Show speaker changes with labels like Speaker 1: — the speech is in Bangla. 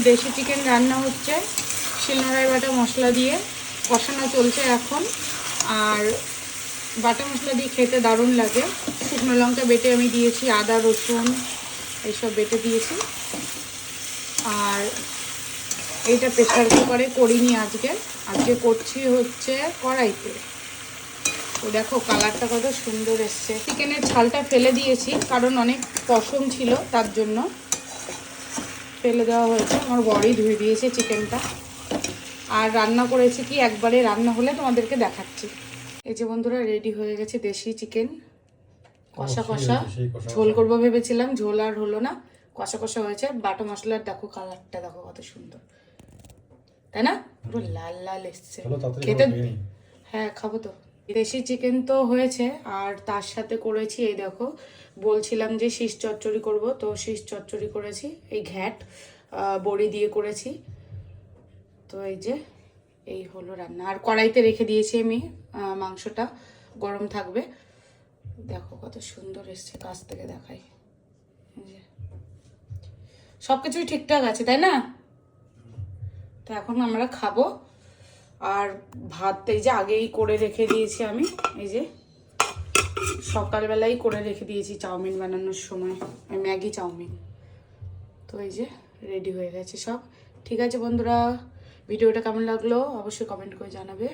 Speaker 1: দেশি চিকেন রান্না হচ্ছে, শিলনোড়ায় বাটা মশলা দিয়ে কষানো চলছে এখন। আর বাটা মশলা দিয়ে খেতে দারুণ লাগে। শুকনো লঙ্কা বেটে আমি দিয়েছি, আদা রসুন এইসব বেটে দিয়েছি। আর এইটা প্রেশার কুকারে করিনি আজকে করছি হচ্ছে কড়াইতে। তো দেখো কালারটা কত সুন্দর এসছে। চিকেনের ছালটা ফেলে দিয়েছি কারণ অনেক পশম ছিল, তার জন্য ফেলে দেওয়া হয়েছে। আমার বড়ই ধুয়ে দিয়েছে চিকেনটা। আর রান্না করেছি কি, একবারে রান্না হলে তোমাদেরকে দেখাচ্ছি। এই যে বন্ধুরা, রেডি হয়ে গেছে দেশি চিকেন কষা কষা। ঝোল করবো ভেবেছিলাম, ঝোল আর হলো না, কষা কষা হয়েছে। বাটা মশলার দেখো কালারটা, দেখো কত সুন্দর, তাই না? পুরো লাল লাল এসছে খেতে। হ্যাঁ খাবো তো। দেশি চিকেন তো হয়েছে, আর তার সাথে করেছি এই দেখো, বলছিলাম যে শীষ চচ্চড়ি করব, তো শীষ চচ্চড়ি করেছি। এই ঘ্যাট বড়ি দিয়ে করেছি। তো এই যে এই হলো রান্না। আর কড়াইতে রেখে দিয়েছি আমি মাংসটা, গরম থাকবে। দেখো কত সুন্দর এসছে, কাছ থেকে দেখাই। সব কিছুই ঠিকঠাক আছে, তাই না? তো এখন আমরা খাবো। আর ভাত এই যে আগেই করে রেখে দিয়েছি আমি, এই যে সকালবেলাই করে রেখে দিয়েছি চাউমিন বানানোর সময়, ম্যাগি চাউমিন। তো এই যে রেডি হয়ে গেছে সব। ঠিক আছে বন্ধুরা, ভিডিওটা কেমন লাগলো অবশ্যই কমেন্ট করে জানাবে।